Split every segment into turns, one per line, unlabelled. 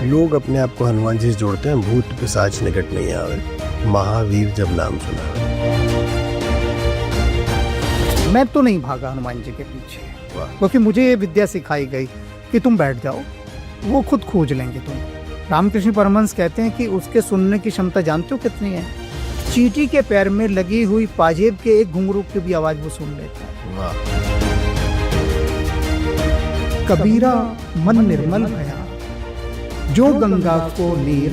लोग अपने आप को हनुमान जी से जोड़ते हैं, भूत पिशाच निकट नहीं आवे, महावीर जब नाम सुना।
मैं तो नहीं भागा हनुमान जी के पीछे, क्योंकि मुझे ये विद्या सिखाई गई कि तुम बैठ जाओ, वो खुद खोज लेंगे तुम। रामकृष्ण परमहंस कहते हैं कि उसके सुनने की क्षमता जानते हो कितनी है? चींटी के पैर में लगी हुई पाजेब के एक घुंघरू की भी आवाज वो सुन लेता है। कबीरा मन निर्मल भया, जो गंगा को नीर,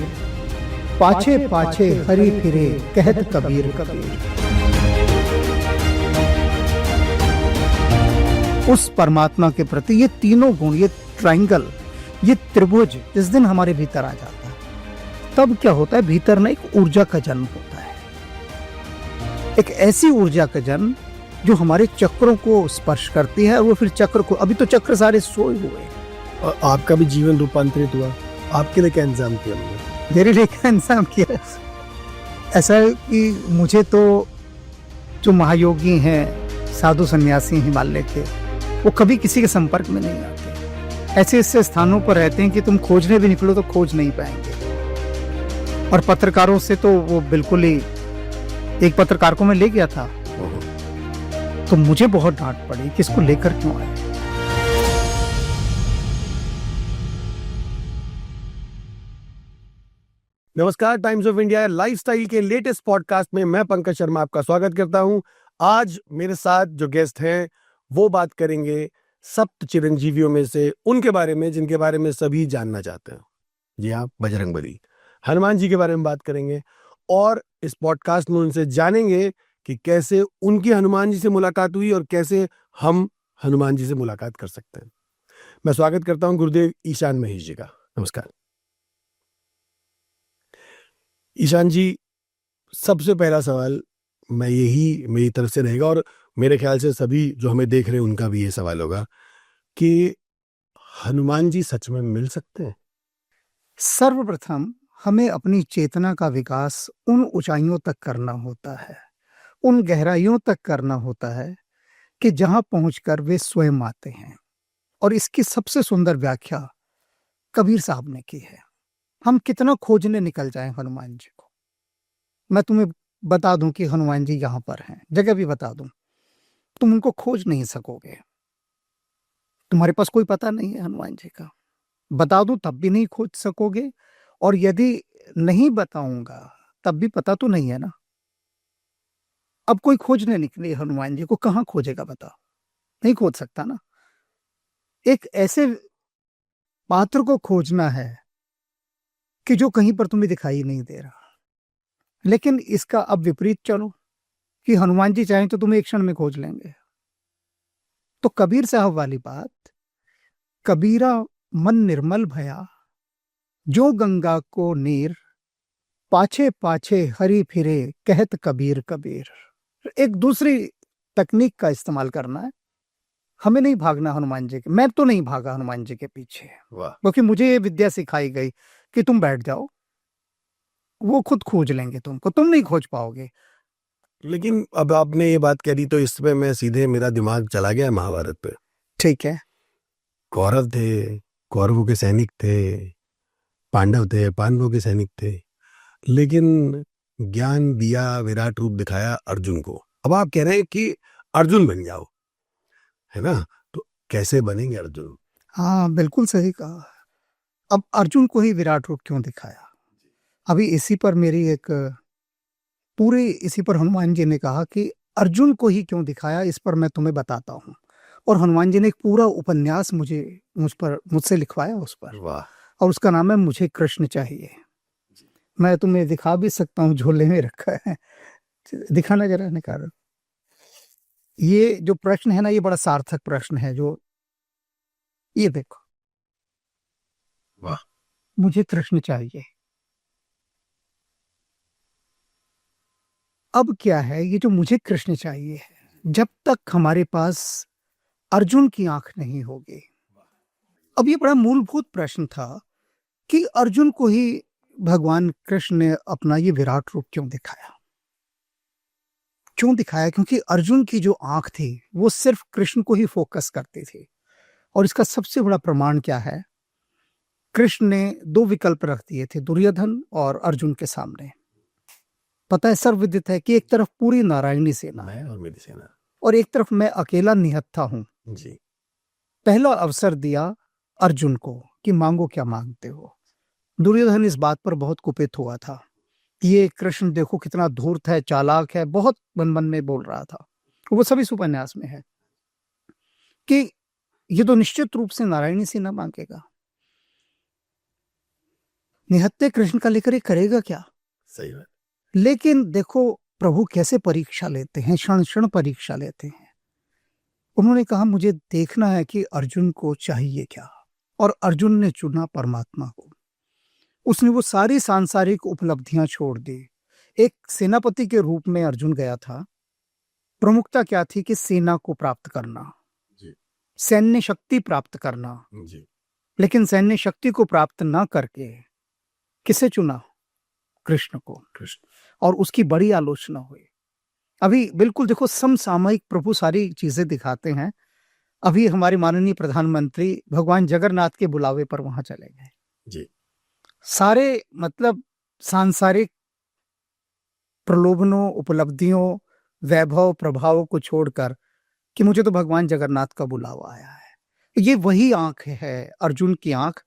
पाछे पाछे हरि फिरे, कहत कबीर कबीर। उस परमात्मा के प्रति ये तीनों गुण, ये ट्रायंगल, ये त्रिभुज जिस दिन हमारे भीतर आ जाता है, तब क्या होता है? भीतर ना एक ऊर्जा का जन्म होता है, एक ऐसी ऊर्जा का जन्म जो हमारे चक्रों को स्पर्श करती है, और वो फिर चक्र को, अभी तो चक्र सारे सोए हुए।
और आपका भी जीवन रूपांतरित हुआ, आपके लिए क्या इंतजाम किया हमने?
मेरे लिए क्या इंतजाम किया? ऐसा है कि मुझे तो जो महायोगी हैं, साधु सन्यासी हिमालय के, वो कभी किसी के संपर्क में नहीं आते। ऐसे ऐसे स्थानों पर रहते हैं कि तुम खोजने भी निकलो तो खोज नहीं पाएंगे। और पत्रकारों से तो वो बिल्कुल ही, एक पत्रकार को मैं ले गया था तो मुझे बहुत डांट पड़ी कि इसको लेकर क्यों आए।
नमस्कार, टाइम्स ऑफ इंडिया लाइफस्टाइल के लेटेस्ट पॉडकास्ट में मैं पंकज शर्मा आपका स्वागत करता हूं। आज मेरे साथ जो गेस्ट हैं वो बात करेंगे सप्त चिरंजीवियों में से उनके बारे में जिनके बारे में सभी जानना चाहते हैं। जी हाँ, बजरंगबली, हनुमान जी के बारे में बात करेंगे और इस पॉडकास्ट में उनसे जानेंगे कि कैसे उनकी हनुमान जी से मुलाकात हुई और कैसे हम हनुमान जी से मुलाकात कर सकते हैं। मैं स्वागत करता हूं गुरुदेव ईशान महेश जी का। नमस्कार ईशान जी, सबसे पहला सवाल मैं यही मेरी तरफ से रहेगा और मेरे ख्याल से सभी जो हमें देख रहे हैं उनका भी ये सवाल होगा कि हनुमान जी सच में मिल सकते हैं?
सर्वप्रथम हमें अपनी चेतना का विकास उन ऊंचाइयों तक करना होता है, उन गहराइयों तक करना होता है कि जहां पहुंचकर वे स्वयं आते हैं। और इसकी सबसे सुंदर व्याख्या कबीर साहब ने की है। हम कितना खोजने निकल जाएं हनुमान जी को, मैं तुम्हें बता दूं कि हनुमान जी यहां पर हैं, जगह भी बता दूं, तुम उनको खोज नहीं सकोगे। तुम्हारे पास कोई पता नहीं है हनुमान जी का, बता दूं तब भी नहीं खोज सकोगे, और यदि नहीं बताऊंगा तब भी पता तो नहीं है ना। अब कोई खोजने निकले हनुमान जी को, कहां खोजेगा बताओ? नहीं खोज सकता ना। एक ऐसे पात्र को खोजना है कि जो कहीं पर तुम्हें दिखाई नहीं दे रहा। लेकिन इसका अब विपरीत चलो कि हनुमान जी चाहें तो तुम्हें एक क्षण में खोज लेंगे। तो कबीर साहब वाली बात, कबीरा मन निर्मल भया, जो गंगा को नीर, पाछे पाछे हरि फिरे, कहत कबीर कबीर। एक दूसरी तकनीक का इस्तेमाल करना है। हमें नहीं भागना हनुमान जी के, मैं तो नहीं भागा हनुमान जी के पीछे, क्योंकि मुझे ये विद्या सिखाई गई कि तुम बैठ जाओ, वो खुद खोज लेंगे तुमको, तुम नहीं खोज पाओगे।
लेकिन अब आपने ये बात कह दी तो इस पे मैं सीधे, मेरा दिमाग चला गया महाभारत पे।
ठीक है,
कौरव थे, कौरवों के सैनिक थे, पांडव थे, पांडवों के सैनिक थे, लेकिन ज्ञान दिया, विराट रूप दिखाया अर्जुन को। अब आप कह रहे हैं कि अर्जुन बन जाओ, है ना? तो कैसे बनेंगे अर्जुन?
हाँ बिल्कुल सही कहा। अब अर्जुन को ही विराट रूप क्यों दिखाया? अभी इसी पर मेरी एक पूरे, इसी पर हनुमान जी ने कहा कि अर्जुन को ही क्यों दिखाया, इस पर मैं तुम्हें बताता हूँ। और हनुमान जी ने एक पूरा उपन्यास मुझसे लिखवाया उस पर।
वाह।
और उसका नाम है मुझे कृष्ण चाहिए। मैं तुम्हें दिखा भी सकता हूँ, झोले में रखा है, दिखाना जरा निकालो। ये जो प्रश्न है ना, ये बड़ा सार्थक प्रश्न है। जो ये देखो,
वाह,
मुझे कृष्ण चाहिए। अब क्या है, ये जो मुझे कृष्ण चाहिए है, जब तक हमारे पास अर्जुन की आंख नहीं होगी। अब ये बड़ा मूलभूत प्रश्न था कि अर्जुन को ही भगवान कृष्ण ने अपना ये विराट रूप क्यों दिखाया? क्यों दिखाया? क्योंकि अर्जुन की जो आंख थी वो सिर्फ कृष्ण को ही फोकस करती थी। और इसका सबसे बड़ा प्रमाण क्या है कृष्ण ने दो विकल्प रख दिए थे दुर्योधन और अर्जुन के सामने। पता है, सर्वविदित है कि एक तरफ पूरी नारायणी सेना
मैं और मेरी सेना,
और एक तरफ मैं अकेला निहत्था हूं।
जी
पहला अवसर दिया अर्जुन को कि मांगो क्या मांगते हो। दुर्योधन इस बात पर बहुत कुपित हुआ था। ये कृष्ण देखो कितना धूर्त है, चालाक है, बहुत मन मन में बोल रहा था। वो सभी इस उपन्यास में है कि ये तो निश्चित रूप से नारायणी सेना मांगेगा। निहत्थे कृष्ण का लेकर ये करेगा क्या?
सही बात।
लेकिन देखो प्रभु कैसे परीक्षा लेते हैं, क्षण क्षण परीक्षा लेते हैं। उन्होंने कहा मुझे देखना है कि अर्जुन को चाहिए क्या, और अर्जुन ने चुना परमात्मा को। उसने वो सारी सांसारिक उपलब्धियां छोड़ दी। एक सेनापति के रूप में अर्जुन गया था। प्रमुखता क्या थी कि सेना को प्राप्त करना,
जी
सैन्य शक्ति प्राप्त करना।
जी
लेकिन सैन्य शक्ति को प्राप्त ना करके किसे चुना? कृष्ण को।
कृष्ण,
और उसकी बड़ी आलोचना हुई। अभी बिल्कुल देखो समसामयिक प्रभु सारी चीजें दिखाते हैं। अभी हमारे माननीय प्रधानमंत्री भगवान जगन्नाथ के बुलावे पर वहां चले गए।
जी
सारे मतलब सांसारिक प्रलोभनों, उपलब्धियों, वैभव, प्रभाव को छोड़कर कि मुझे तो भगवान जगन्नाथ का बुलावा आया है। ये वही आंख है, अर्जुन की आंख,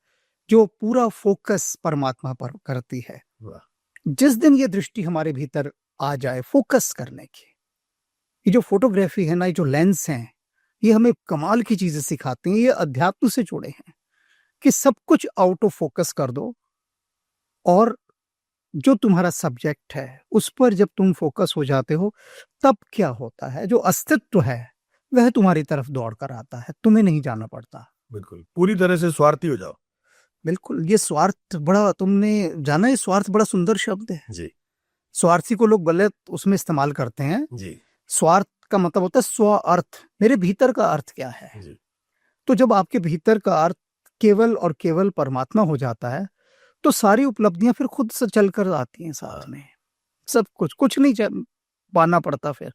जो पूरा फोकस परमात्मा पर करती है।
वाह,
जिस दिन ये दृष्टि हमारे भीतर आ जाए फोकस करने की, ये जो फोटोग्राफी है ना, ये जो लेंस हैं, ये हमें कमाल की चीजें सिखाती हैं। ये अध्यात्म से जुड़े हैं कि सब कुछ आउट ऑफ फोकस कर दो, और जो तुम्हारा सब्जेक्ट है उस पर जब तुम फोकस हो जाते हो, तब क्या होता है, जो अस्तित्व है वह तुम्हारी तरफ दौड़ कर आता है, तुम्हें नहीं जाना पड़ता।
बिल्कुल पूरी तरह से स्वार्थी हो जाओ।
बिल्कुल, ये स्वार्थ बड़ा, तुमने जाना, ये स्वार्थ बड़ा सुंदर शब्द है।
जी
स्वार्थी को लोग गलत उसमें इस्तेमाल करते हैं।
जी
स्वार्थ का मतलब होता है स्व अर्थ, मेरे भीतर का अर्थ क्या है।
जी
तो जब आपके भीतर का अर्थ केवल और केवल परमात्मा हो जाता है, तो सारी उपलब्धियां फिर खुद से चलकर आती हैं साथ में। सब कुछ नहीं पाना पड़ता। फिर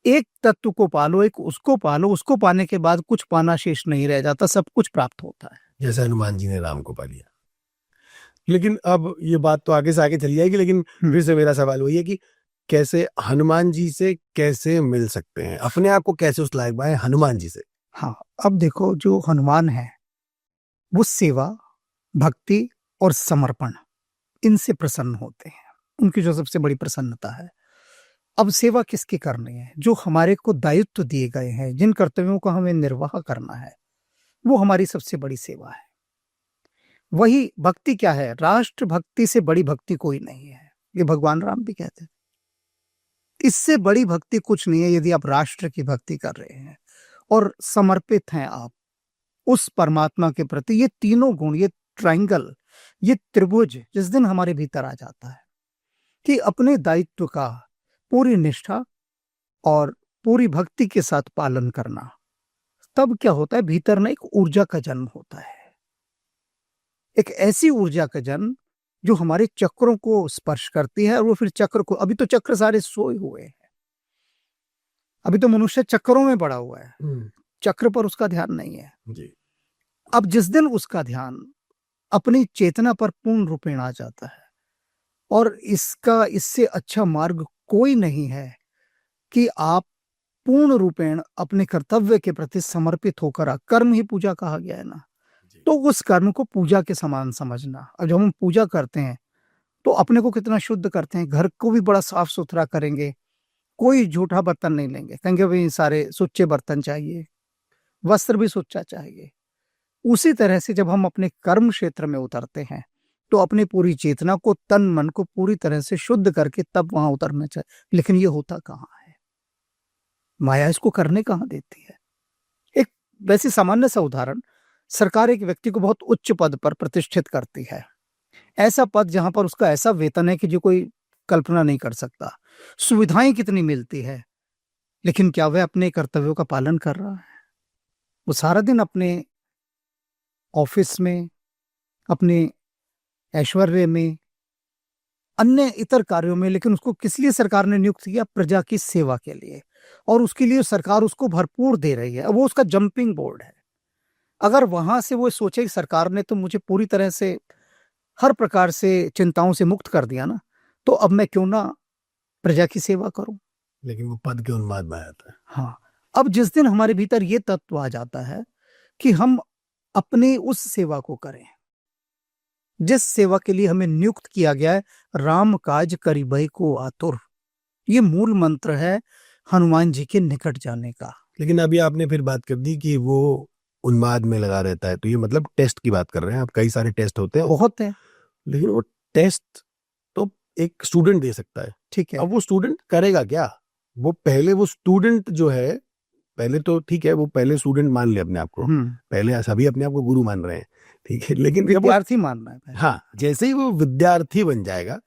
एक तत्व को पालो, एक उसको पालो, उसको पाने के बाद कुछ पाना शेष नहीं रह जाता, सब कुछ प्राप्त होता है।
जैसे हनुमान जी ने राम को पा लिया। लेकिन अब ये बात तो आगे से आगे चली जाएगी, लेकिन फिर से मेरा सवाल वही है कि कैसे हनुमान जी से कैसे मिल सकते हैं, अपने आप को कैसे उस लायक बनाए हनुमान जी से।
हाँ, अब देखो जो हनुमान है वो सेवा, भक्ति और समर्पण, इनसे प्रसन्न होते हैं। उनकी जो सबसे बड़ी प्रसन्नता है। अब सेवा किसकी करनी है? जो हमारे को दायित्व दिए गए हैं, जिन कर्तव्यों को हमें निर्वाह करना है, वो हमारी सबसे बड़ी सेवा है। वही भक्ति क्या है? राष्ट्र भक्ति से बड़ी भक्ति कोई नहीं है, ये भगवान राम भी कहते हैं। इससे बड़ी भक्ति कुछ नहीं है यदि आप राष्ट्र की भक्ति कर रहे हैं और समर्पित हैं आप उस परमात्मा के प्रति। ये तीनों गुण, ये ट्रायंगल, ये त्रिभुज जिस दिन हमारे भीतर आ जाता है कि अपने दायित्व का पूरी निष्ठा और पूरी भक्ति के साथ पालन करना, तब क्या होता है, भीतर ना एक ऊर्जा का जन्म होता है। एक ऐसी ऊर्जा का जन्म जो हमारे चक्रों को स्पर्श करती है, और वो फिर चक्र को, अभी तो चक्र सारे सोए हुए हैं, अभी तो मनुष्य चक्रों में पड़ा हुआ है, चक्र पर उसका ध्यान नहीं है।
जी
अब जिस दिन उसका ध्यान अपनी चेतना पर पूर्ण रूपेण आ जाता है, और इससे अच्छा मार्ग कोई नहीं है कि आप पूर्ण रूपेण अपने कर्तव्य के प्रति समर्पित होकर, कर्म ही पूजा कहा गया है ना, तो उस कर्म को पूजा के समान समझना। अब जब हम पूजा करते हैं तो अपने को कितना शुद्ध करते हैं, घर को भी बड़ा साफ सुथरा करेंगे, कोई झूठा बर्तन नहीं लेंगे, कहेंगे भाई सारे सुच्चे बर्तन चाहिए, वस्त्र भी सुच्चा चाहिए। उसी तरह से जब हम अपने कर्म क्षेत्र में उतरते हैं तो अपनी पूरी चेतना को, तन मन को पूरी तरह से शुद्ध करके तब वहां उतरना चाहिए। लेकिन ये होता कहाँ है? माया इसको करने कहाँ देती है? एक वैसे सामान्य सा उदाहरण, सरकार एक व्यक्ति को बहुत उच्च पद पर प्रतिष्ठित करती है, ऐसा पद जहां पर उसका ऐसा वेतन है कि जो कोई कल्पना नहीं कर सकता, सुविधाएं कितनी मिलती है, लेकिन क्या वह अपने कर्तव्यों का पालन कर रहा है? वो सारा दिन अपने ऑफिस में, अपने ऐश्वर्य में, अन्य इतर कार्यों में, लेकिन उसको किस लिए सरकार ने नियुक्त किया? प्रजा की सेवा के लिए, और उसके लिए सरकार उसको भरपूर दे रही है। वो उसका जंपिंग बोर्ड है। अगर वहां से वो सोचे कि सरकार ने तो मुझे पूरी तरह से हर प्रकार से चिंताओं से मुक्त कर दिया ना, तो अब मैं क्यों ना प्रजा की सेवा करूं।
लेकिन वो पद के उन्माद में आ जाता है।
हाँ, अब जिस दिन हमारे भीतर ये तत्व आ जाता है कि हम अपनी उस सेवा को करें जिस सेवा के लिए हमें नियुक्त किया गया है, राम काज करिबहि को आतुर, ये मूल मंत्र है हनुमान जी के निकट जाने का।
लेकिन अभी आपने फिर बात कर दी कि वो उन्माद में लगा रहता है, तो ये मतलब टेस्ट की बात कर रहे हैं आप। कई सारे टेस्ट होते हैं,
बहुत है,
लेकिन वो टेस्ट तो एक स्टूडेंट दे सकता है।
ठीक है।
अब वो स्टूडेंट करेगा क्या? वो पहले वो स्टूडेंट जो है, पहले तो ठीक है, वो पहले स्टूडेंट मान ले अपने आप को, पहले सभी अपने आप को गुरु मान रहे हैं, ठीक है, लेकिन जब वो
विद्यार्थी मानना है पहले।
हाँ, जैसे ही वो विद्यार्थी बन जाएगा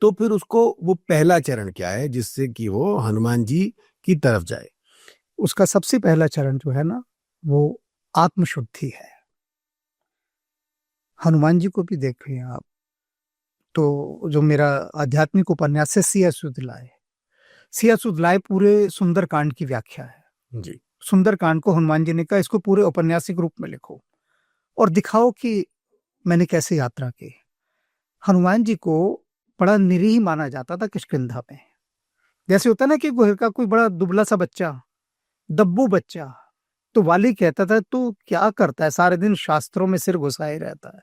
तो फिर उसको वो पहला चरण क्या है जिससे कि वो हनुमान जी की तरफ जाए?
उसका सबसे पहला चरण जो है ना, वो आत्मशुद्धि है। हनुमान जी को भी देखिए आप, तो जो मेरा आध्यात्मिक उपन्यास है सिया सुधलाए, सिया सुधलाए पूरे सुंदरकांड की व्याख्या है
जी।
सुंदरकांड को हनुमान जी ने कहा इसको पूरे औपन्यासिक रूप में लिखो और दिखाओ कि मैंने कैसे यात्रा की। हनुमान जी को बड़ा निरीह माना जाता था किष्किंधा में। जैसे होता ना कि घर का कोई बड़ा दुबला सा बच्चा, दब्बू बच्चा, तो वाली कहता था तू क्या करता है, सारे दिन शास्त्रों में सिर घुसाए रहता है,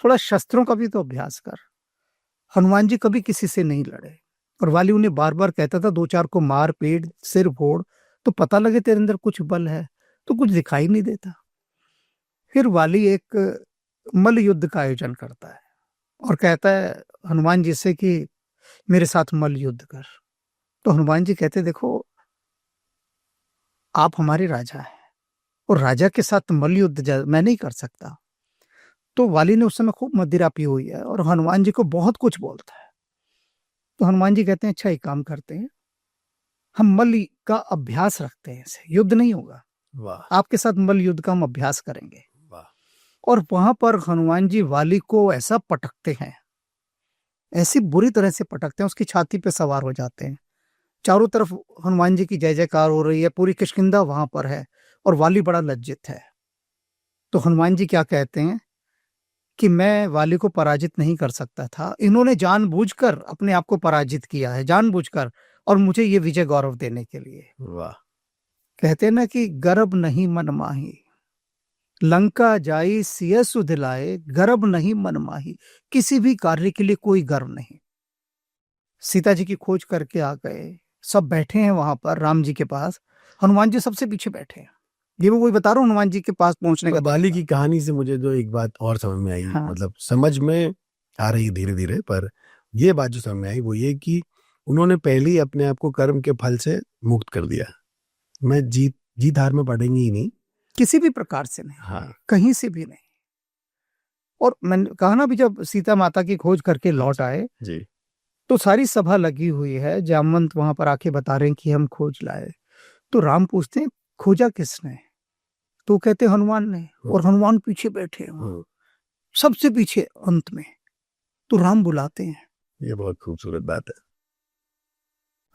थोड़ा शस्त्रों का भी तो अभ्यास कर। हनुमान जी कभी किसी से नहीं लड़े और वाली उन्हें बार बार कहता था दो चार को मार पीट सिर फोड़ तो पता लगे तेरे अंदर कुछ बल है, तो कुछ दिखाई नहीं देता। फिर वाली एक मल्ल युद्ध का आयोजन करता है और कहता है हनुमान जी से कि मेरे साथ मल्ल युद्ध कर। तो हनुमान जी कहते देखो आप हमारे राजा हैं और राजा के साथ मल्ल युद्ध मैं नहीं कर सकता। तो वाली ने उस समय खूब मदिरा पी हुई है और हनुमान जी को बहुत कुछ बोलता है। तो हनुमान जी कहते हैं अच्छा एक काम करते हैं, हम मल्ल का अभ्यास रखते हैं, इसे युद्ध नहीं होगा,
वाह,
आपके साथ मल्ल युद्ध का हम अभ्यास करेंगे।
वाह।
और वहां पर हनुमान जी वाली को ऐसा पटकते हैं, ऐसी बुरी तरह से पटकते हैं, उसकी छाती पे सवार हो जाते हैं। चारों तरफ हनुमान जी की जय जयकार हो रही है, पूरी किष्किंधा वहां पर है और वाली बड़ा लज्जित है। तो हनुमान जी क्या कहते हैं कि मैं वाली को पराजित नहीं कर सकता था, इन्होंने जानबूझकर अपने आप को पराजित किया है, जानबूझकर, और मुझे ये विजय गौरव देने के लिए।
वाह।
कहते हैं ना कि गर्भ नहीं मन माही, लंका जाई सिय सुध लाए, गर्भ नहीं मन माही। किसी भी कार्य के लिए कोई गर्व नहीं। सीता जी की खोज करके आ गए, सब बैठे हैं वहां पर राम जी के पास, हनुमान जी सबसे पीछे बैठे हैं। ये मैं वही बता रहा हूँ हनुमान जी के पास पहुंचने का
बाली
तरीका।
की कहानी से मुझे जो एक बात और समझ में आई,
हाँ।
मतलब समझ में आ रही धीरे धीरे, पर ये बात जो समझ में आई वो ये कि उन्होंने पहले ही अपने आप को कर्म के फल से मुक्त कर दिया। मैं जीत हार में पड़ेंगे ही नहीं,
किसी भी प्रकार से नहीं,
हाँ,
कहीं से भी नहीं। और मैंने कहा ना भी जब सीता माता की खोज करके लौट आए
जी,
तो सारी सभा लगी हुई है, जामवंत वहां पर आके बता रहे हैं कि हम खोज लाए। तो राम पूछते हैं खोजा किसने? तो कहते हनुमान ने, और हनुमान पीछे बैठे हैं वहां, सबसे पीछे अंत में। तो राम बुलाते हैं,
ये बहुत खूबसूरत बात है।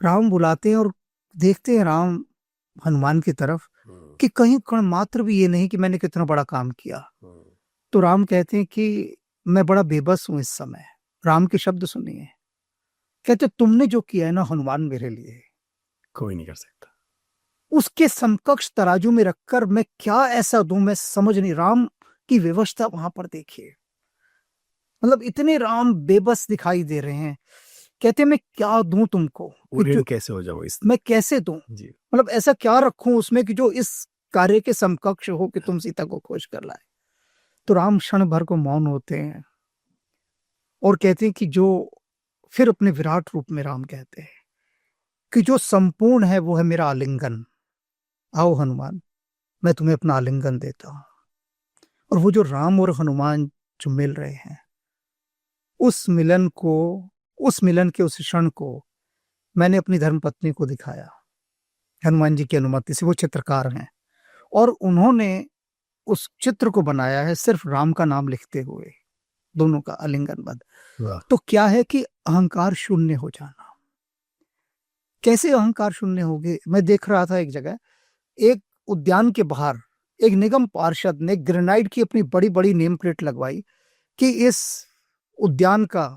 राम बुलाते हैं और देखते हैं राम हनुमान की तरफ कि कहीं कण मात्र भी ये नहीं कि मैंने कितना बड़ा काम किया। तो राम कहते हैं कि मैं बड़ा बेबस हूं इस समय। राम के शब्द सुनिए, कहते तुमने जो किया है ना हनुमान मेरे लिए,
कोई नहीं कर सकता।
उसके समकक्ष तराजू में रखकर मैं क्या ऐसा दूं, मैं समझ नहीं। राम की व्यवस्था वहां पर देखिए, मतलब इतने राम बेबस दिखाई दे रहे हैं। कहते मैं क्या दूं तुमको,
ऋण कैसे हो जाओ इस,
मैं कैसे दूं,
जी,
मतलब ऐसा क्या रखूं उसमें कि जो इस कार्य के समकक्ष हो कि तुम सीता को खोज कर लाए। तो राम क्षण भर को मौन होते हैं और कहते हैं कि जो, फिर अपने विराट रूप में राम कहते हैं कि जो संपूर्ण है वो है मेरा आलिंगन। आओ हनुमान, मैं तुम्हें अपना आलिंगन देता हूं। और वो जो राम और हनुमान जो मिल रहे हैं, उस मिलन के उस क्षण को मैंने अपनी धर्मपत्नी को दिखाया हनुमान जी की अनुमति से। वो चित्रकार हैं और उन्होंने उस चित्र को बनाया है सिर्फ राम का नाम लिखते हुए, दोनों का आलिंगनबद्ध। तो क्या है कि अहंकार शून्य हो जाना। कैसे अहंकार शून्य हो गए? मैं देख रहा था एक जगह, एक उद्यान के बाहर एक निगम पार्षद ने ग्रेनाइट की अपनी बड़ी बड़ी नेम प्लेट लगवाई कि इस उद्यान का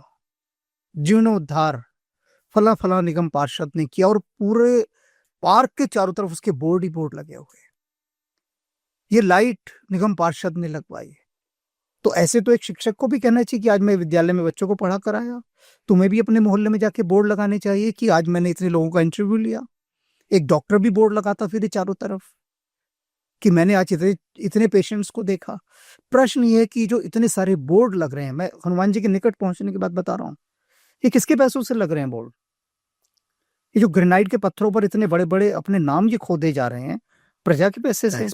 जीर्णोद्धार फला फला निगम पार्षद ने किया, और पूरे पार्क के चारों तरफ उसके बोर्ड ही बोर्ड लगे हुए। ये लाइट निगम पार्षद ने लगवाई। तो ऐसे तो एक शिक्षक को भी कहना चाहिए कि आज मैं विद्यालय में बच्चों को पढ़ा कर आया, तुम्हें भी अपने मोहल्ले में जाके बोर्ड लगाने चाहिए कि आज मैंने इतने लोगों का इंटरव्यू लिया। एक डॉक्टर भी बोर्ड लगाता फिर चारों तरफ कि मैंने आज इतने पेशेंट्स को देखा। प्रश्न ये है कि जो इतने सारे बोर्ड लग रहे हैं, मैं हनुमान जी के निकट पहुंचने की बात बता रहा हूँ, ये किसके पैसों से लग रहे हैं बोर्ड? ये जो ग्रेनाइट के पत्थरों पर इतने बड़े बड़े अपने नाम ये खोदे जा रहे हैं, प्रजा के पैसे से,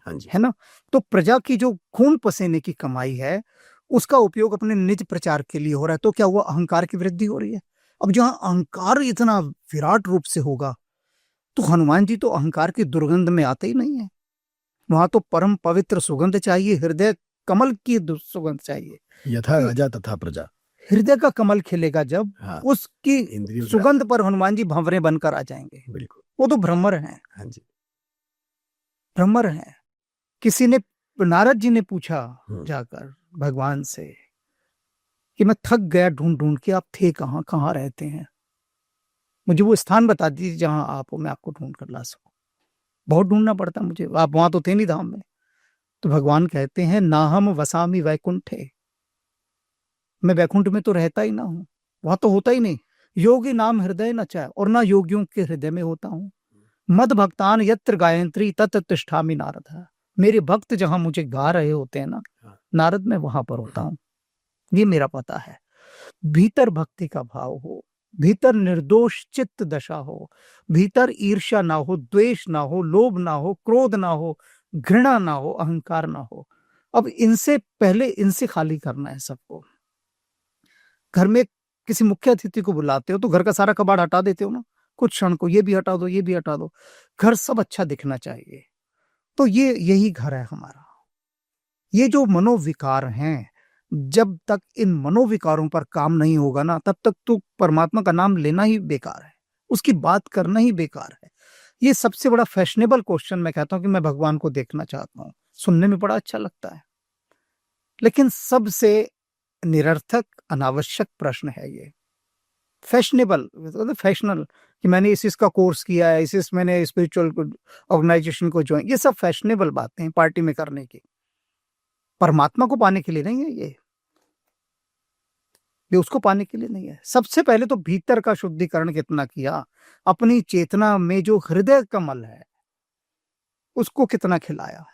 हाँ जी,
है ना? तो प्रजा की जो खून पसीने की कमाई है, उसका उपयोग अपने निज प्रचार के लिए हो रहा है। तो क्या हुआ? अहंकार की वृद्धि हो रही है। अब जहां अहंकार इतना विराट रूप से होगा, तो हनुमान जी तो अहंकार की दुर्गंध में आते ही नहीं है। वहां तो परम पवित्र सुगंध चाहिए, हृदय कमल की सुगंध चाहिए।
यथा राजा तथा प्रजा।
हृदय का कमल खिलेगा जब,
हाँ,
उसकी सुगंध पर हनुमान जी भंवरे बनकर आ जाएंगे।
बिल्कुल,
वो तो भ्रमर हैं।
हाँ जी,
भ्रमर हैं। किसी ने, नारद जी ने पूछा जाकर भगवान से कि मैं थक गया ढूंढ ढूंढ के, आप थे कहाँ, कहाँ रहते हैं, मुझे वो स्थान बता दीजिए जहां आप हो, मैं आपको ढूंढ कर ला सकूं। बहुत ढूंढना पड़ता मुझे, आप वहां तो थे नहीं धाम में। तो भगवान कहते हैं, नाहम वसामि वैकुंठे, मैं वैकुंठ में तो रहता ही ना हूं, वहां तो होता ही नहीं। योगी नाम हृदय न चाहे, और ना योगियों के हृदय में होता हूं। मद भक्तान यत्र गायत्री तत्र तिष्ठामि नारद, मेरे भक्त जहां मुझे गा रहे होते हैं ना नारद, मैं वहां पर होता हूं। ये मेरा पता है। भीतर भक्ति का भाव हो, भीतर निर्दोष चित्त दशा हो, भीतर ईर्ष्या ना हो, द्वेष ना हो, लोभ ना हो, क्रोध ना हो, घृणा ना हो, अहंकार ना हो। अब इनसे पहले इनसे खाली करना है सबको। घर में किसी मुख्य अतिथि को बुलाते हो तो घर का सारा कबाड़ हटा देते हो ना, कुछ क्षण को ये भी हटा दो, ये भी हटा दो, घर सब अच्छा दिखना चाहिए। तो ये यही घर है हमारा। ये जो मनोविकार हैं, जब तक इन मनोविकारों पर काम नहीं होगा ना, तब तक तो परमात्मा का नाम लेना ही बेकार है, उसकी बात करना ही बेकार है। ये सबसे बड़ा फैशनेबल क्वेश्चन मैं कहता हूं कि मैं भगवान को देखना चाहता हूं, सुनने में बड़ा अच्छा लगता है, लेकिन सबसे निरर्थक अनावश्यक प्रश्न है ये। फैशनेबल, फैशनल कि मैंने इस का कोर्स किया है, इस मैंने स्पिरिचुअल ऑर्गेनाइजेशन को ज्वाइन, ये सब फैशनेबल बातें हैं पार्टी में करने की। परमात्मा को पाने के लिए नहीं है ये उसको पाने के लिए नहीं है। सबसे पहले तो भीतर का शुद्धिकरण कितना किया, अपनी चेतना में जो हृदय कमल है उसको कितना खिलाया।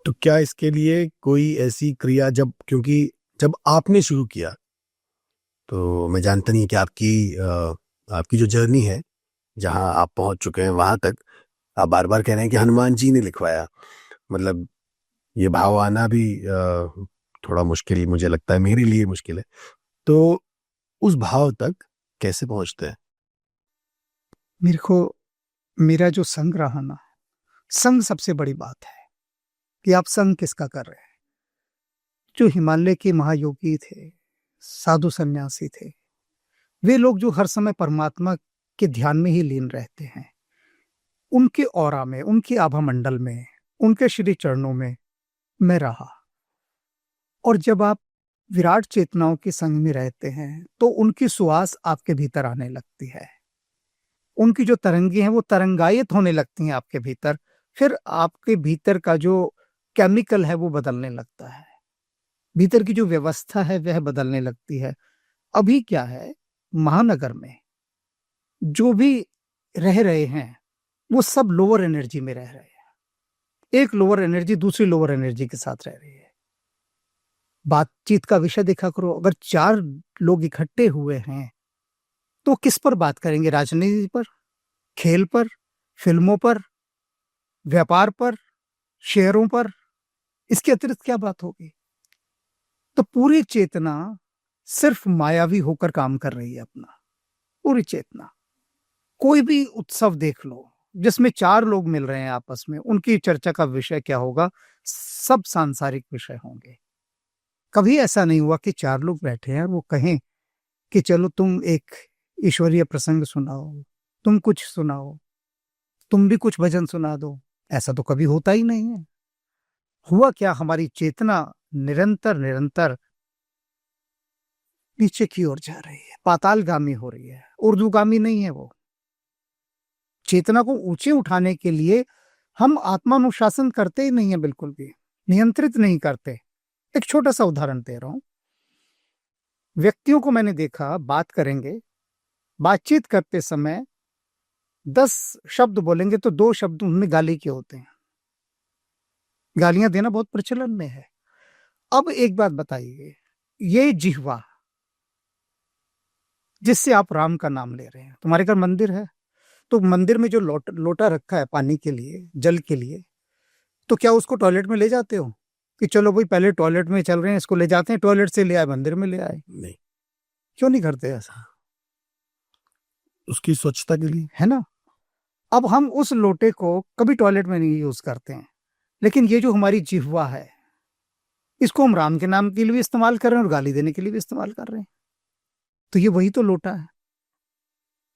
तो क्या इसके लिए कोई ऐसी क्रिया, क्योंकि जब आपने शुरू किया, तो मैं जानता नहीं कि आपकी जो जर्नी है, जहां आप पहुंच चुके हैं वहां तक, आप बार बार कह रहे हैं कि हनुमान जी ने लिखवाया, मतलब ये भाव आना भी थोड़ा मुश्किल, मुझे लगता है मेरे लिए मुश्किल है। तो उस भाव तक कैसे पहुंचते हैं?
मेरे को मेरा जो संग रहा ना, संग सबसे बड़ी बात है कि आप संग किसका कर रहे हैं। जो हिमालय के महायोगी थे, साधु सन्यासी थे, वे लोग जो हर समय परमात्मा के ध्यान में ही लीन रहते हैं, उनके ऑरा में, उनके आभा मंडल में, उनके श्री चरणों में मैं रहा। और जब आप विराट चेतनाओं के संग में रहते हैं तो उनकी सुवास आपके भीतर आने लगती है, उनकी जो तरंगे हैं वो तरंगायित होने लगती हैं आपके भीतर, फिर आपके भीतर का जो केमिकल है वो बदलने लगता है, भीतर की जो व्यवस्था है वह बदलने लगती है। अभी क्या है, महानगर में जो भी रह रहे हैं वो सब लोअर एनर्जी में रह रहे हैं। एक लोअर एनर्जी दूसरी लोअर एनर्जी के साथ रह रही है। बातचीत का विषय देखा करो, अगर 4 लोग इकट्ठे हुए हैं तो किस पर बात करेंगे? राजनीति पर, खेल पर, फिल्मों पर, व्यापार पर, शेयरों पर, इसके अतिरिक्त क्या बात होगी? तो पूरी चेतना सिर्फ मायावी होकर काम कर रही है अपना, पूरी चेतना। कोई भी उत्सव देख लो जिसमें 4 लोग मिल रहे हैं आपस में, उनकी चर्चा का विषय क्या होगा? सब सांसारिक विषय होंगे। कभी ऐसा नहीं हुआ कि 4 लोग बैठे हैं और वो कहें कि चलो तुम एक ईश्वरीय प्रसंग सुनाओ, तुम कुछ सुनाओ, तुम भी कुछ भजन सुना दो। ऐसा तो कभी होता ही नहीं है। हुआ क्या, हमारी चेतना निरंतर निरंतर नीचे की ओर जा रही है, पातालगामी हो रही है, ऊर्ध्वगामी नहीं है। वो चेतना को ऊंचे उठाने के लिए हम आत्मानुशासन करते ही नहीं है, बिल्कुल भी नियंत्रित नहीं करते। एक छोटा सा उदाहरण दे रहा हूं। व्यक्तियों को मैंने देखा, बात करेंगे, बातचीत करते समय 10 शब्द बोलेंगे तो 2 शब्द उनमें गाली के होते हैं। गालियां देना बहुत प्रचलन में है। अब एक बात बताइए, ये जिह्वा जिससे आप राम का नाम ले रहे हैं, तुम्हारे घर मंदिर है तो मंदिर में जो लोटा रखा है पानी के लिए, जल के लिए, तो क्या उसको टॉयलेट में ले जाते हो कि चलो भाई पहले टॉयलेट में चल रहे हैं, इसको ले जाते हैं, टॉयलेट से ले आए मंदिर में ले आए?
नहीं,
क्यों नहीं करते ऐसा?
उसकी स्वच्छता के लिए,
है ना। अब हम उस लोटे को कभी टॉयलेट में नहीं यूज करते हैं, लेकिन ये जो हमारी जिह्वा है, इसको हम राम के नाम के लिए भी इस्तेमाल कर रहे हैं और गाली देने के लिए भी इस्तेमाल कर रहे हैं। तो ये वही तो लोटा है।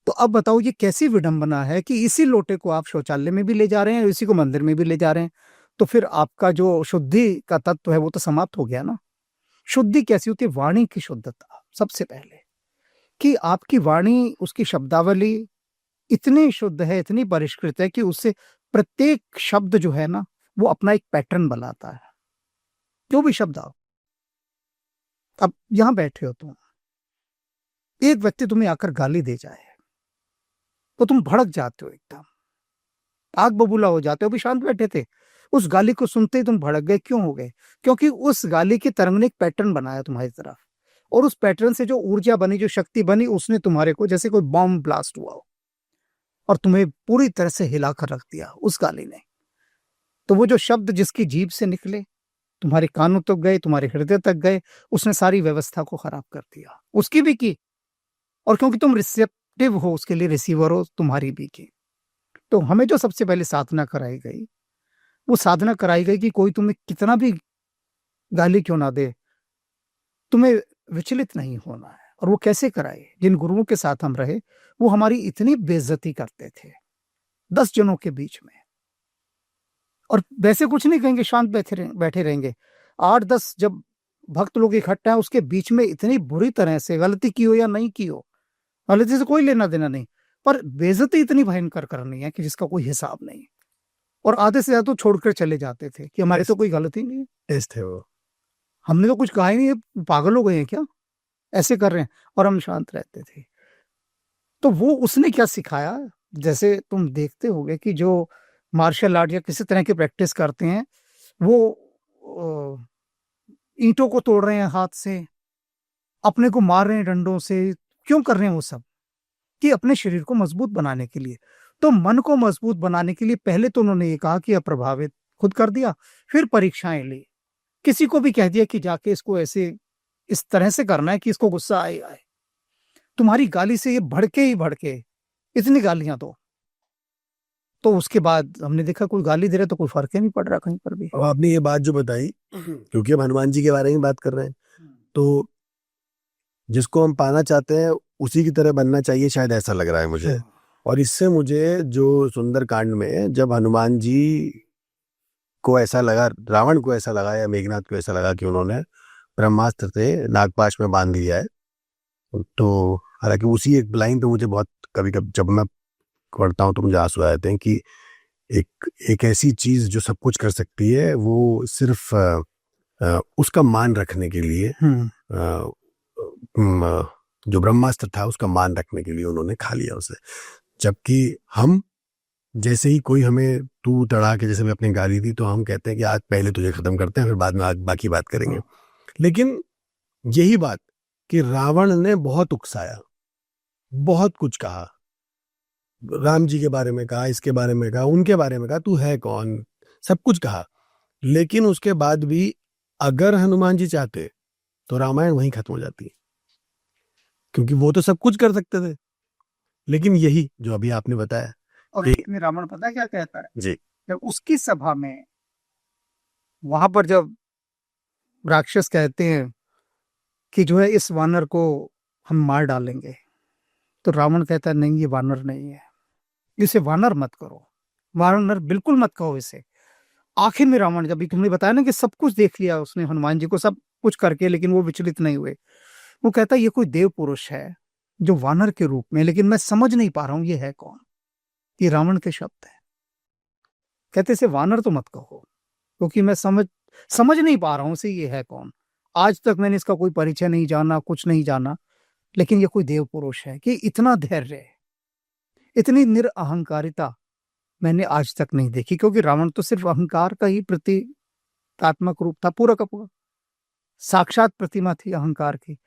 तो अब बताओ ये कैसी विडंबना है कि इसी लोटे को आप शौचालय में भी ले जा रहे हैं और इसी को मंदिर में भी ले जा रहे हैं। तो फिर आपका जो शुद्धि का तत्व है वो तो समाप्त हो गया ना। शुद्धि कैसी होती है? वाणी की शुद्धता सबसे पहले, कि आपकी वाणी, उसकी शब्दावली इतनी शुद्ध है, इतनी परिष्कृत है कि उससे प्रत्येक शब्द जो है ना वो अपना एक पैटर्न बनाता है। जो भी शब्द आओ, अब यहां बैठे हो तुम, एक व्यक्ति तुम्हें आकर गाली दे जाए तो तुम भड़क जाते हो, एकदम आग बबूला हो जाते हो। अभी शांत बैठे थे, उस गाली को सुनते ही तुम भड़क गए। क्यों हो गए? क्योंकि उस गाली की तरंग ने एक पैटर्न बनाया तुम्हारी तरफ, और उस पैटर्न से जो ऊर्जा बनी, जो शक्ति बनी, उसने तुम्हारे को जैसे कोई बॉम्ब ब्लास्ट हुआ हो और तुम्हें पूरी तरह से हिलाकर रख दिया उस गाली ने। तो वो जो शब्द जिसकी जीभ से निकले, तुम्हारे कानों तक गए, तुम्हारे हृदय तक गए, उसने सारी व्यवस्था को खराब कर दिया, उसकी भी की। और क्योंकि तुम रिसेप्टिव हो, उसके लिए रिसीवर हो, तुम्हारी भी की। तो हमें जो सबसे पहले साधना कराई गई, वो साधना कराई गई कि कोई तुम्हें कितना भी गाली क्यों ना दे, तुम्हें विचलित नहीं होना है। और वो कैसे कराए? जिन गुरुओं के साथ हम रहे, वो हमारी इतनी बेइज्जती करते थे 10 जनों के बीच में, और वैसे कुछ नहीं कहेंगे, शांत बैठे रहेंगे। 8-10 जब भक्त लोग इकट्ठा है, उसके बीच में इतनी बुरी तरह से, गलती की हो या नहीं की हो, गलती से कोई लेना देना नहीं, पर बेइज्जती इतनी भयंकर करनी है कि जिसका कोई हिसाब नहीं। और आधे से ज्यादा तो छोड़कर चले जाते थे कि हमारी तो कोई गलती नहीं है,
टेस्ट है वो,
हमने तो कुछ कहा ही नहीं है, पागल हो गए हैं क्या, ऐसे कर रहे हैं। और हम शांत रहते थे। तो वो उसने क्या सिखाया, जैसे तुम देखते होगे कि जो मार्शल आर्ट या किसी तरह की प्रैक्टिस करते हैं, वो ईंटों को तोड़ रहे हैं हाथ से, अपने को मार रहे हैं डंडों से। क्यों कर रहे हैं वो सब? कि अपने शरीर को मजबूत बनाने के लिए। तो मन को मजबूत बनाने के लिए पहले तो उन्होंने ये कहा कि अप्रभावित खुद कर दिया, फिर परीक्षाएं ली, किसी को भी कह दिया कि जाके इसको ऐसे इस तरह से करना है कि इसको गुस्सा आए आए। तुम्हारी गाली से ये भड़के ही भड़के, इतनी गालियां दो। तो उसके बाद हमने देखा कोई गाली दे रहा तो कोई फर्क ही नहीं पड़ रहा कहीं पर भी।
अब आपने ये बात जो बताई, क्योंकि हम हनुमान जी के बारे में बात कर रहे हैं, तो जिसको हम पाना चाहते हैं उसी की तरह बनना चाहिए, शायद ऐसा लग रहा है मुझे। और इससे मुझे जो सुंदर कांड में जब हनुमान जी को ऐसा लगा, रावण को ऐसा लगा या मेघनाथ को ऐसा लगा कि उन्होंने ब्रह्मास्त्र से नागपाश में बांध दिया है, तो हालांकि उसी एक लाइन पे मुझे बहुत, कभी कभी जब मैं पढ़ता हूँ तो मुझे आंसू आ जाते हैं कि एक ऐसी चीज जो सब कुछ कर सकती है, वो सिर्फ उसका मान रखने के लिए, जो ब्रह्मास्त्र था उसका मान रखने के लिए उन्होंने खा लिया उसे। जबकि हम, जैसे ही कोई हमें तू तड़ा के जैसे मैं अपनी गाली दी, तो हम कहते हैं कि आज पहले तुझे खत्म करते हैं, फिर बाद में बाकी बात करेंगे। लेकिन यही बात कि रावण ने बहुत उकसाया, बहुत कुछ कहा, राम जी के बारे में कहा, इसके बारे में कहा, उनके बारे में कहा, तू है कौन, सब कुछ कहा। लेकिन उसके बाद भी अगर हनुमान जी चाहते तो रामायण वहीं खत्म हो जाती, क्योंकि वो तो सब कुछ कर सकते थे। लेकिन यही जो अभी आपने बताया,
और इसमें रावण पता क्या कहता है
जी,
जब उसकी सभा में, वहां पर जब राक्षस कहते हैं कि जो है इस वानर को हम मार डालेंगे, तो रावण कहता है नहीं, ये वानर नहीं है, इसे वानर मत करो, वानर बिल्कुल मत कहो इसे। आखिर में रावण, जब तुमने बताया ना कि सब कुछ देख लिया उसने हनुमान जी को सब कुछ करके, लेकिन वो विचलित नहीं हुए, वो कहता ये कोई देव पुरुष है जो वानर के रूप में, लेकिन मैं समझ नहीं पा रहा हूं ये है कौन। ये रावण के शब्द है। कहते इसे वानर तो मत कहो, क्योंकि मैं समझ नहीं पा रहा हूं इसे ये है कौन। आज तक मैंने इसका कोई परिचय नहीं जाना, कुछ नहीं जाना, लेकिन ये कोई देव पुरुष है कि इतना धैर्य, इतनी निरअहंकारिता मैंने आज तक नहीं देखी। क्योंकि रावण तो सिर्फ अहंकार का ही प्रतीकात्मक रूप था, पूरा का पूरा साक्षात प्रतिमा थी अहंकार की।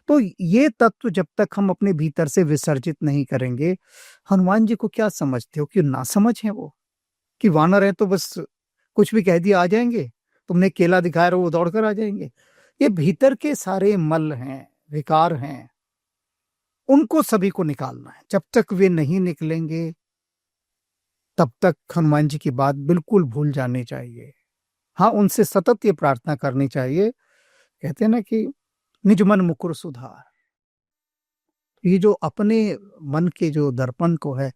तो ये तत्व जब तक हम अपने भीतर से विसर्जित नहीं करेंगे, हनुमान जी को क्या समझते हो कि ना समझ है वो, कि वानर है तो बस कुछ भी कह दिया आ जाएंगे, तुमने केला दिखाया वो दौड़ कर आ जाएंगे। ये भीतर के सारे मल हैं, विकार हैं, उनको सभी को निकालना है। जब तक वे नहीं निकलेंगे तब तक हनुमान जी की बात बिल्कुल भूल जानी चाहिए। हाँ, उनसे सतत ये प्रार्थना करनी चाहिए। कहते हैं ना कि निज मन मुकुर सुधार। ये जो अपने मन के जो दर्पण को है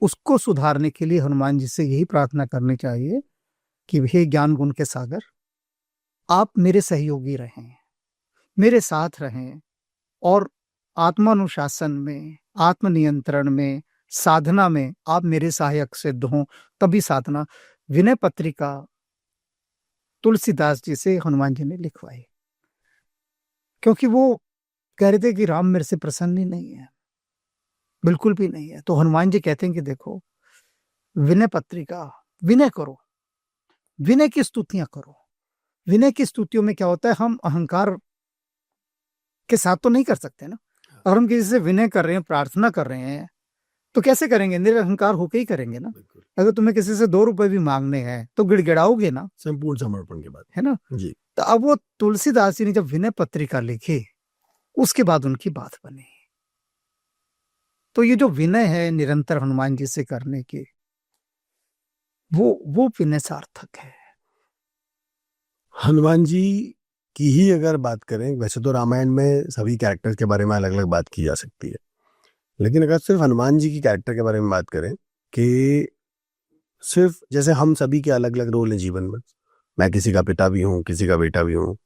उसको सुधारने के लिए हनुमान जी से यही प्रार्थना करनी चाहिए कि हे ज्ञान गुण के सागर, आप मेरे सहयोगी रहें, मेरे साथ रहें, और आत्मानुशासन में, आत्मनियंत्रण में, साधना में आप मेरे सहायक सिद्ध हों। तभी साधना। विनय पत्रिका तुलसीदास जी से हनुमान जी ने लिखवाई, क्योंकि वो कह रहे थे कि राम मेरे से प्रसन्न ही नहीं है, बिल्कुल भी नहीं है। तो हनुमान जी कहते हैं कि देखो, विनय पत्रिका, विनय करो, विनय की स्तुतियां करो। विनय की स्तुतियों में क्या होता है, हम अहंकार के साथ तो नहीं कर सकते ना। अगर हम किसी से विनय कर रहे हैं, प्रार्थना कर रहे हैं, तो कैसे करेंगे? निरअहंकार होके ही करेंगे ना। अगर तुम्हें किसी से 2 रुपए भी मांगने हैं तो गिड़गिड़ाओगे ना,
संपूर्ण समर्पण के बाद,
है ना
जी।
तो अब वो तुलसीदास जी ने जब विनय पत्रिका लिखी, उसके बाद उनकी बात बनी। तो ये जो विनय है निरंतर हनुमान जी से करने की, वो विनय सार्थक है।
हनुमान जी की ही अगर बात करें, वैसे तो रामायण में सभी कैरेक्टर्स के बारे में अलग अलग बात की जा सकती है, लेकिन अगर सिर्फ हनुमान जी की कैरेक्टर के बारे में बात करें कि सिर्फ जैसे हम सभी के अलग अलग रोल हैं जीवन में, मैं किसी का पिता भी हूँ, किसी का बेटा भी हूँ,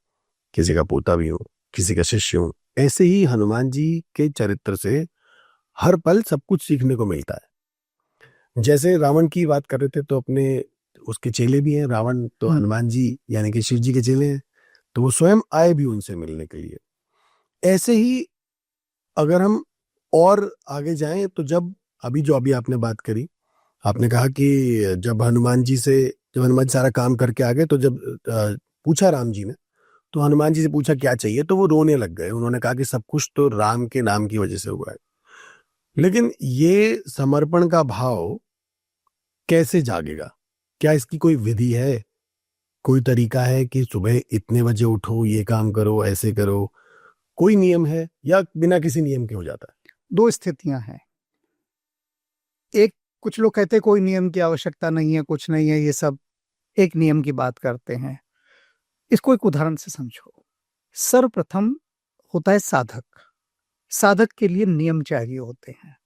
किसी का पोता भी हूँ, किसी का शिष्य हूँ, ऐसे ही हनुमान जी के चरित्र से हर पल सब कुछ सीखने को मिलता है। जैसे रावण की बात कर रहे थे, तो अपने उसके चेले भी हैं। रावण तो हनुमान जी यानी कि शिव जी के चेले हैं, तो वो स्वयं आए भी उनसे मिलने के लिए। ऐसे ही अगर हम और आगे जाएं, तो जब अभी आपने बात करी, आपने कहा कि जब हनुमान जी सारा काम करके आ गए, तो जब पूछा राम जी ने, तो हनुमान जी से पूछा क्या चाहिए, तो वो रोने लग गए। उन्होंने कहा कि सब कुछ तो राम के नाम की वजह से हुआ है। लेकिन ये समर्पण का भाव कैसे जागेगा? क्या इसकी कोई विधि है, कोई तरीका है कि सुबह इतने बजे उठो, ये काम करो, ऐसे करो? कोई नियम है या बिना किसी नियम के हो जाता है?
2 स्थितियां हैं। एक, कुछ लोग कहते हैं कोई नियम की आवश्यकता नहीं है, कुछ नहीं है, ये सब एक नियम की बात करते हैं। इसको एक उदाहरण से समझो। सर्वप्रथम होता है साधक। साधक के लिए नियम चाहिए होते हैं।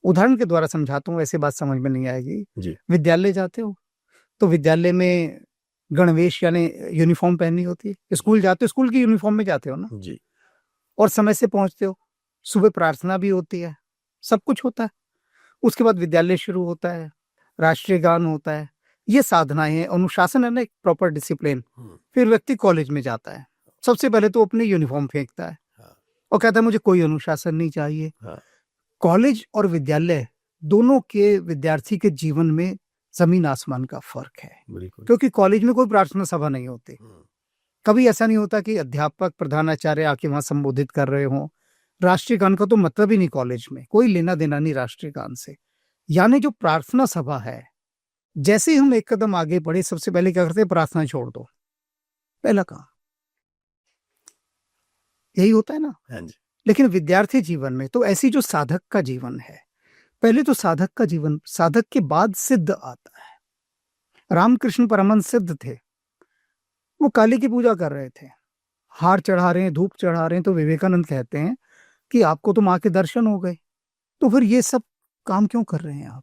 उदाहरण के द्वारा समझाता हूँ, ऐसे बात समझ में नहीं आएगी
जी।
विद्यालय जाते हो तो विद्यालय में गणवेश यानी यूनिफॉर्म पहननी होती है। स्कूल जाते हो, स्कूल की यूनिफॉर्म में जाते हो ना
जी।
और समय से पहुंचते हो। सुबह प्रार्थना भी होती है, सब कुछ होता है। उसके बाद विद्यालय शुरू होता है, राष्ट्रीय गान होता है। ये साधनाएं हैं, अनुशासन है ना, एक प्रॉपर डिसिप्लिन। फिर व्यक्ति कॉलेज में जाता है, सबसे पहले तो अपनी यूनिफॉर्म फेंकता है और कहता है मुझे कोई अनुशासन नहीं चाहिए। कॉलेज और विद्यालय दोनों के विद्यार्थी के जीवन में जमीन आसमान का फर्क है। क्योंकि कॉलेज में कोई प्रार्थना सभा नहीं होती, कभी ऐसा नहीं होता कि अध्यापक प्रधानाचार्य आके वहां संबोधित कर रहे हों। राष्ट्रीय गान का तो मतलब ही नहीं, कॉलेज में कोई लेना देना नहीं राष्ट्रीय गान से। यानी जो प्रार्थना सभा है, जैसे ही हम एक कदम आगे बढ़े, सबसे पहले क्या करते हैं, प्रार्थना छोड़ दो, पहला काम यही होता है ना।
हाँ जी।
लेकिन विद्यार्थी जीवन में तो ऐसी जो साधक का जीवन है, पहले तो साधक का जीवन, साधक के बाद सिद्ध आता है। रामकृष्ण परमहंस सिद्ध थे, वो काली की पूजा कर रहे थे, हार चढ़ा रहे हैं, धूप चढ़ा रहे हैं। तो विवेकानंद कहते हैं कि आपको तो माँ के दर्शन हो गए, तो फिर ये सब काम क्यों कर रहे हैं आप?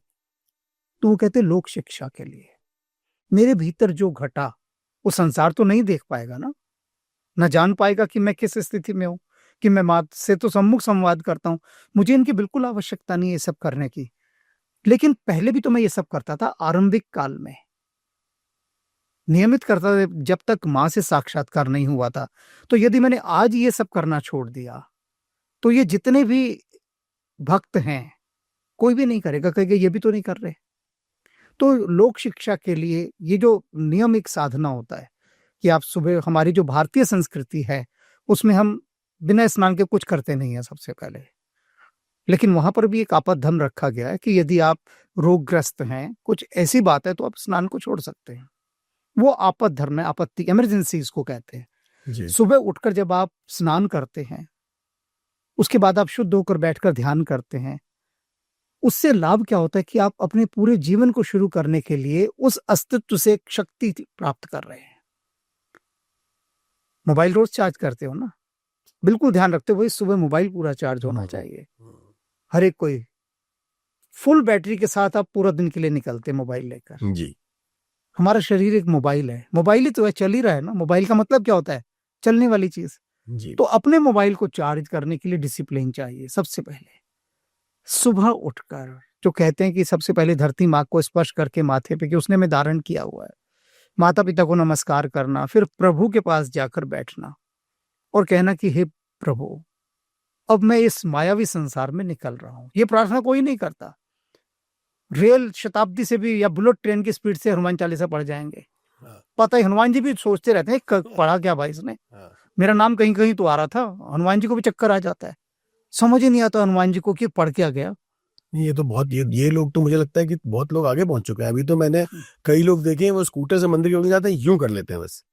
तो वो कहते लोक शिक्षा के लिए। मेरे भीतर जो घटा वो संसार तो नहीं देख पाएगा ना जान पाएगा कि मैं किस स्थिति में हूं, कि मैं माँ से तो सम्मुख संवाद करता हूं, मुझे इनकी बिल्कुल आवश्यकता नहीं है ये सब करने की। लेकिन पहले भी तो मैं ये सब करता था आरंभिक काल में, नियमित करता था जब तक माँ से साक्षात्कार नहीं हुआ था। तो यदि मैंने आज ये सब करना छोड़ दिया तो ये जितने भी भक्त हैं कोई भी नहीं करेगा, कहेगा ये भी तो नहीं कर रहे। तो लोक शिक्षा के लिए ये जो नियमित साधना होता है कि आप सुबह, हमारी जो भारतीय संस्कृति है उसमें हम बिना स्नान के कुछ करते नहीं है सबसे पहले, लेकिन वहां पर भी एक आपातधर्म रखा गया है कि यदि आप रोगग्रस्त हैं, कुछ ऐसी बात है तो आप स्नान को छोड़ सकते हैं। वो आपातधर्म है, आपत्ति, इमरजेंसी इसको कहते हैं।
जी।
सुबह उठकर जब आप स्नान करते हैं, उसके बाद आप शुद्ध होकर बैठकर ध्यान करते हैं, उससे लाभ क्या होता है कि आप अपने पूरे जीवन को शुरू करने के लिए उस अस्तित्व से एक शक्ति प्राप्त कर रहे हैं। मोबाइल रोज चार्ज करते हो ना, बिल्कुल ध्यान रखते हो वही सुबह मोबाइल पूरा चार्ज होना चाहिए। हर एक कोई फुल बैटरी के साथ आप पूरा दिन के लिए निकलते मोबाइल लेकर।
जी।
हमारा शरीर एक मोबाइल है, मोबाइल ही तो है, चल ही रहा है ना। मोबाइल का मतलब क्या होता है? चलने वाली चीज।
जी।
तो अपने मोबाइल को चार्ज करने के लिए डिसिप्लिन चाहिए। सबसे पहले सुबह उठकर, जो कहते हैं कि सबसे पहले धरती माँ को स्पर्श करके माथे पे, कि उसने में धारण किया हुआ है, माता पिता को नमस्कार करना, फिर प्रभु के पास जाकर बैठना और कहना कि हे प्रभु, अब मैं इस मायावी संसार में निकल रहा हूं। ये प्रार्थना कोई नहीं करता। रेल शताब्दी से भी या बुलेट ट्रेन की स्पीड से हनुमान चालीसा पढ़ जाएंगे। पता है, हनुमान जी भी सोचते रहते हैं पढ़ा क्या भाई इसने, मेरा नाम कहीं कहीं तो आ रहा था। हनुमान जी को भी चक्कर आ जाता है, समझ ही नहीं आता हनुमान जी को कि पढ़ क्या गया।
ये तो बहुत, ये लोग तो मुझे लगता है कि बहुत लोग आगे पहुंच चुके हैं। अभी तो मैंने कई लोग देखे हैं वो स्कूटर से मंदिर के जाते हैं, यूं कर लेते हैं बस।